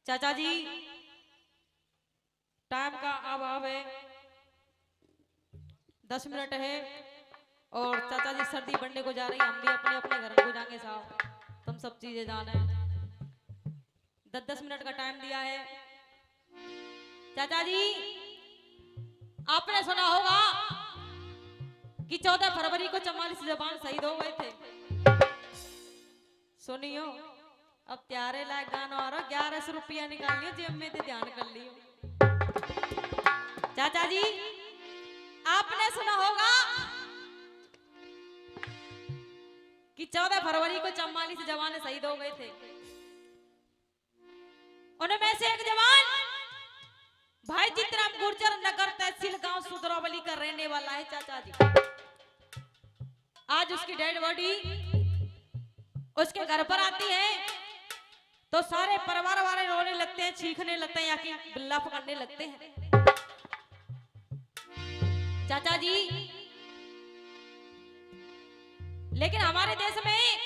चाचा जी टाइम का अभाव है, 10 मिनट है और चाचा जी सर्दी बढ़ने को जा रही है, हम भी अपने अपने घर को जाएंगे साहब, तुम सब चीजें जाना है। 10-10 मिनट का टाइम दिया है। चाचा जी आपने सुना होगा कि 14 फरवरी को 44 जवान शहीद हो गए थे। सुनियो अब त्यारे लायक गाना आ रहा, 1100 रुपया निकाल लियो जेब में, ध्यान कर लियो। चाचा जी आपने सुना होगा कि 14 फरवरी को 44 जवान शहीद हो गए थे। उनमें से एक जवान भाई चित्राम गुर्जर नगर तहसील गांव सुदरावली का रहने वाला है। चाचा जी आज उसकी डेड बॉडी उसके घर पर आती है तो सारे परिवार वाले रोने लगते हैं, चीखने लगते हैं या कि बिल्ला पकड़ने लगते हैं। चाचा जी लेकिन हमारे देश में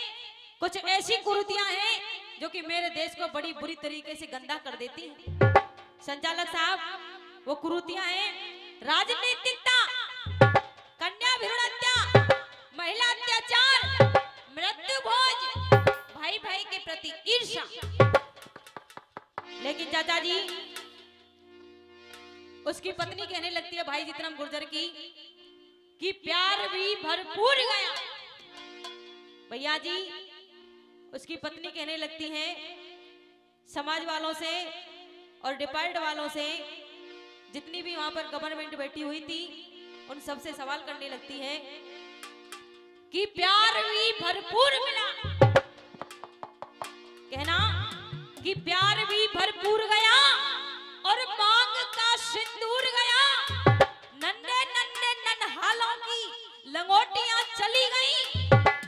कुछ ऐसी कुरीतियां हैं जो कि मेरे देश को बड़ी बुरी तरीके से गंदा कर देती हैं। संचालक साहब वो कुरीतियां हैं राजनीतिकता, कन्या भ्रूण हत्या, महिला अत्याचार, मृत्यु भोज, भाई भाई के प्रति ईर्ष्या। लेकिन चाचा जी उसकी पत्नी कहने लगती है भाई जितराम गुर्जर की कि प्यार भी भरपूर गया। भैया जी उसकी पत्नी कहने लगती है समाज वालों से और डिपार्ट वालों से, जितनी भी वहां पर गवर्नमेंट बैठी हुई थी उन सबसे सवाल करने लगती है कि प्यार भी भरपूर मिला। कहना कि प्यार भी भरपूर गया और मांग का सिंदूर गया। नन्हे नन्हे नन्हालों की लंगोटियां चली गई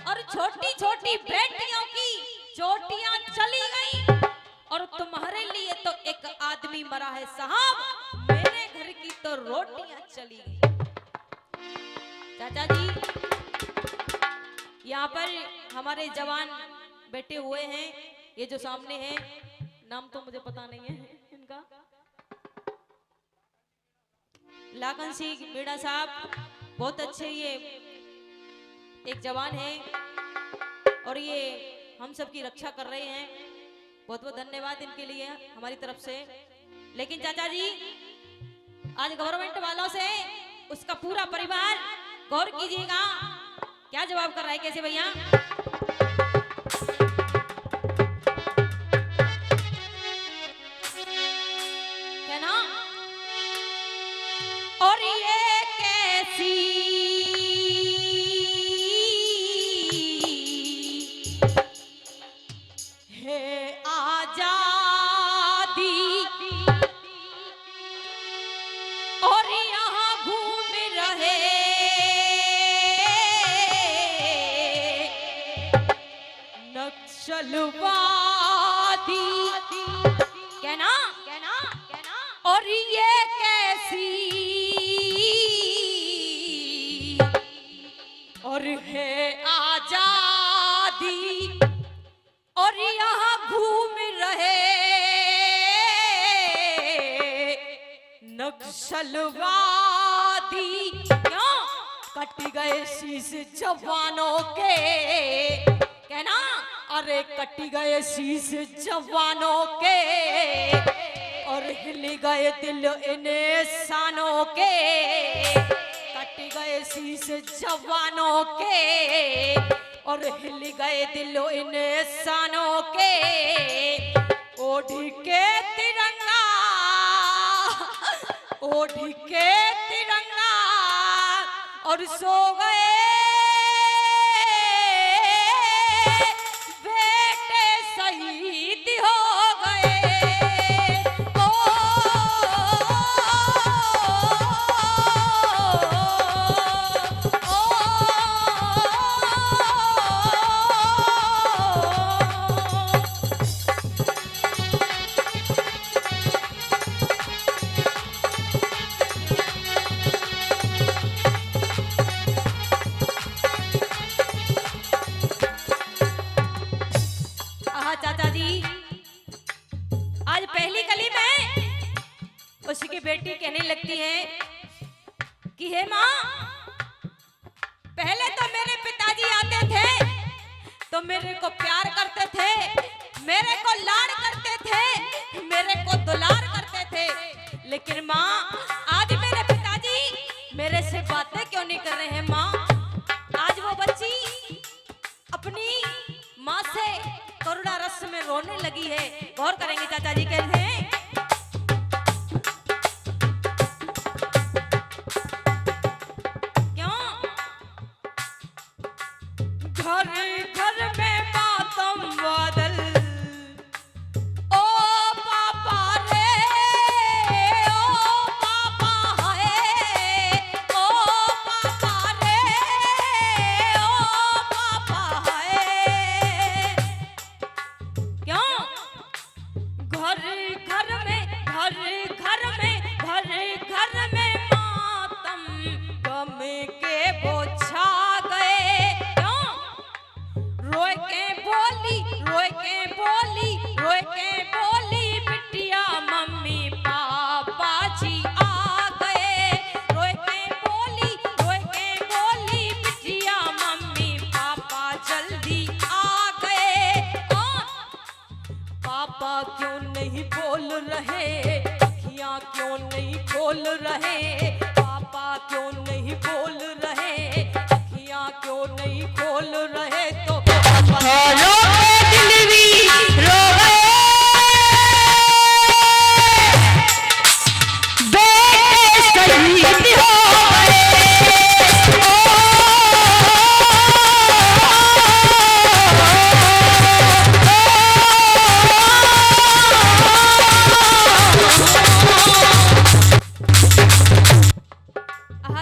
और छोटी छोटी बेटियों की चोटियां चली गई और तुम्हारे लिए तो एक आदमी मरा है साहब, मेरे घर की तो रोटियां चली गई। चाचा जी यहाँ पर हमारे जवान बैठे हुए हैं, ये जो सामने है नाम तो मुझे पता नहीं है इनका, लाखन सिंह मीणा साहब बहुत अच्छे ये एक जवान है और ये हम सबकी रक्षा कर रहे हैं। बहुत बहुत धन्यवाद इनके लिए हमारी तरफ से। लेकिन चाचा जी आज गवर्नमेंट वालों से उसका पूरा परिवार गौर कीजिएगा क्या जवाब कर रहा है। कैसे भैया क्या ना, और ये कैसी है आजादी और यहाँ घूम रहे नक्सलवादी। कहना कहना कहना, और ये कैसी और है आजादी और यहाँ घूम रहे नक्सलवादी। क्यों कट गए शीश जवानों के, कहना अरे कट गए शीश जवानों के और हिल गए दिल इन इंसानों के। कट गए शीश जवानों के और हिल गए दिल इन इंसानों के। ओढ़ के तिरंगा ओढ़ के तिरंगा और सो गए बेटे शहीद हो गए। ओ, ओ, मेरे को प्यार करते थे, मेरे को लाड करते थे, मेरे को दुलार करते थे। लेकिन माँ आज मेरे पिताजी मेरे से बातें क्यों नहीं कर रहे हैं माँ? आज वो बच्ची अपनी माँ से करुणा रस में रोने लगी है। गौर करेंगे चाचा जी कहते हैं घर घर में मातम बादल, ओ पापा रे, ओ पापा है, ओ पापा रे, ओ पापा है। क्यों? घर घर में, घर घर में, घर घर में मातम गम के बोझा गए। रोए के बोली, रोए के बोली, रोए के बोली बिटिया मम्मी पापा जी आ गए। रोए के बोली, रोए के बोली बिटिया मम्मी पापा जल्दी आ गए। पापा क्यों नहीं बोल रहे, अखियां क्यों नहीं खोल रहे? पापा क्यों नहीं बोल रहे, अखियां क्यों नहीं खोल रहे? तो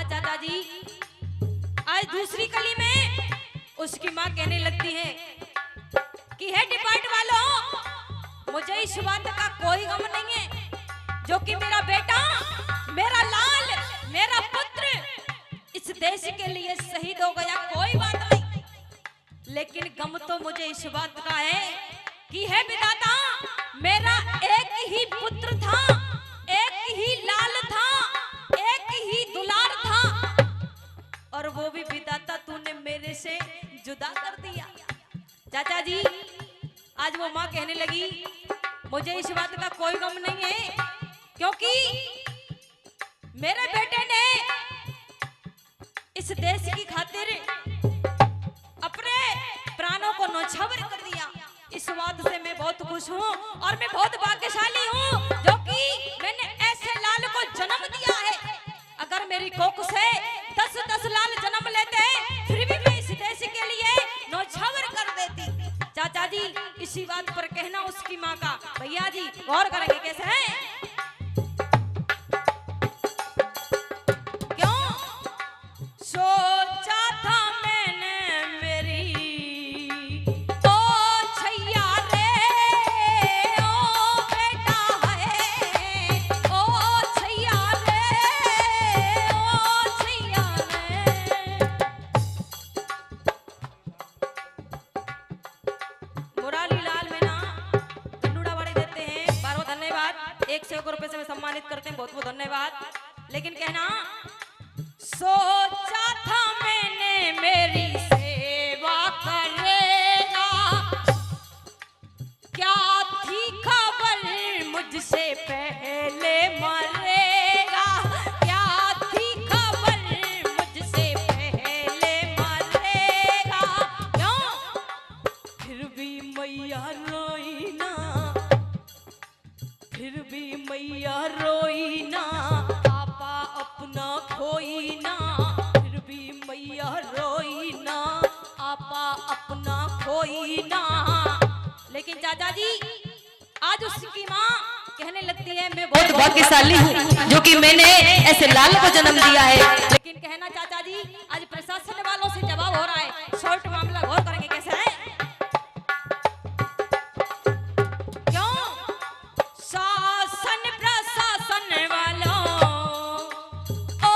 चाचा जी आज दूसरी कली में उसकी माँ कहने लगती है कि है डिपार्ट वालों, मुझे इस बात का कोई गम नहीं है जो कि मेरा बेटा, मेरा लाल, मेरा पुत्र इस देश के लिए शहीद हो गया, कोई बात नहीं। लेकिन गम तो मुझे इस बात का है कि है विधाता, मेरा एक ही पुत्र था, एक ही लाल था, एक ही दुलार था, और वो भी विधाता तूने मेरे से जुदा कर दिया। चाचा जी आज वो माँ कहने लगी मुझे इस बात का कोई गम नहीं है, क्योंकि मेरे बेटे ने इस देश की खातिर अपने प्राणों को न्यौछावर कर दिया। इस बात से मैं बहुत खुश हूँ और मैं बहुत भाग्यशाली हूँ जो कि मैंने ऐसे लाल को जन्म दिया है। अगर मेरी कोख से 10-10 लाल जन्म लेते फिर भी मैं इस देश के लिए न्यौछावर कर देती। चाचा जी इसी बात पर कहना उसकी माँ का। भैया जी गौर करेंगे कैसे है? क्यों सोचा था मैंने मेरी ओ छैया रे, ओ बेटा है, ओ छैया रे, ओ छैया रे। मुरारी लाल में ना गंडूड़ा बड़े देते हैं, 12 धन्यवाद, 100 रुपए से मैं सम्मानित करते हैं, बहुत बहुत धन्यवाद। लेकिन कहना सोचा था मैंने मेरी सेवा करेगा, क्या थी खबर मुझसे पहले मरेगा, क्या थी खबर मुझसे पहले मरेगा। क्यों फिर भी मैया रोई ना, फिर भी मैया रोई ना, पापा अपना खोई ना, फिर भी मैया रोई ना, आपा अपना खोई ना। लेकिन चाचा जी आज उसकी माँ कहने लगती है मैं बहुत भाग्यशाली हूँ जो कि मैंने ऐसे लाल को जन्म दिया है। लेकिन कहना चाचा जी आज प्रशासन वालों से जवाब हो रहा है। शॉर्ट मामला गौर करेंगे कैसे है? क्यों शासन प्रशासन वालों ओ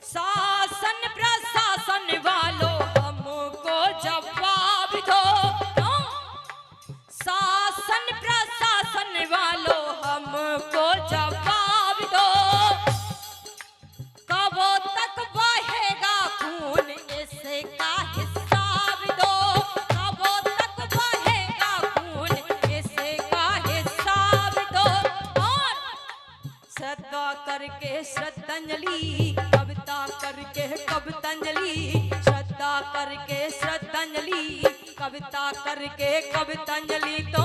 शासन प्रशासन वालों हमको श्रद्धांजलि, कविता करके कवितांजलि, श्रद्धा करके श्रद्धांजलि, कविता करके कवितांजलि। तो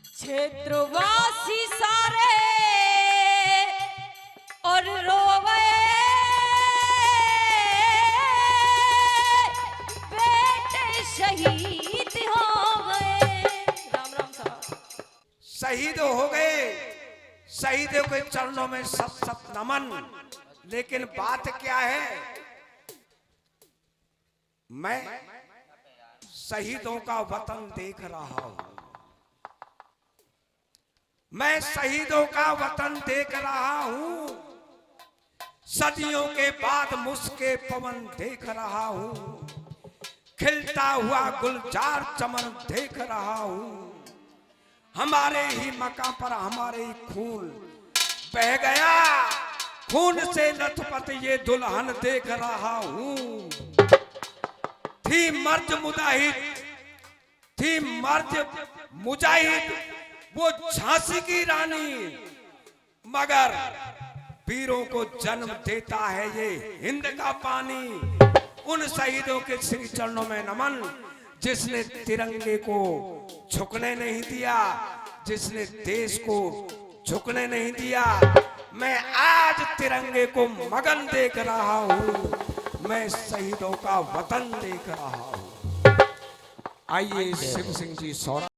क्षेत्रवासी सारे और रोवे बेटे शहीद हो गए। राम राम साहब। शहीद हो गए, शहीदों के चरणों में सत सत नमन। लेकिन बात क्या है, मैं शहीदों का वतन देख रहा हूं, मैं शहीदों का वतन देख रहा हूं, सदियों के बाद मुस्के पवन देख रहा हूं, खिलता हुआ गुलजार चमन देख रहा हूं। हमारे ही मकान पर हमारे ही खून बह गया, खून से लथपथ ये दुल्हन देख रहा हूं। थी मर्द मुजाहिद, थी मर्द मुजाहिद वो झांसी की रानी, मगर वीरों को जन्म देता है ये हिंद का पानी। उन शहीदों के श्री चरणों में नमन, जिसने तिरंगे को झुकने नहीं दिया, जिसने देश को झुकने नहीं दिया। मैं आज तिरंगे को मगन देख रहा हूं, मैं शहीदों का वतन देख रहा हूं। आइए शिव सिंह जी सौरा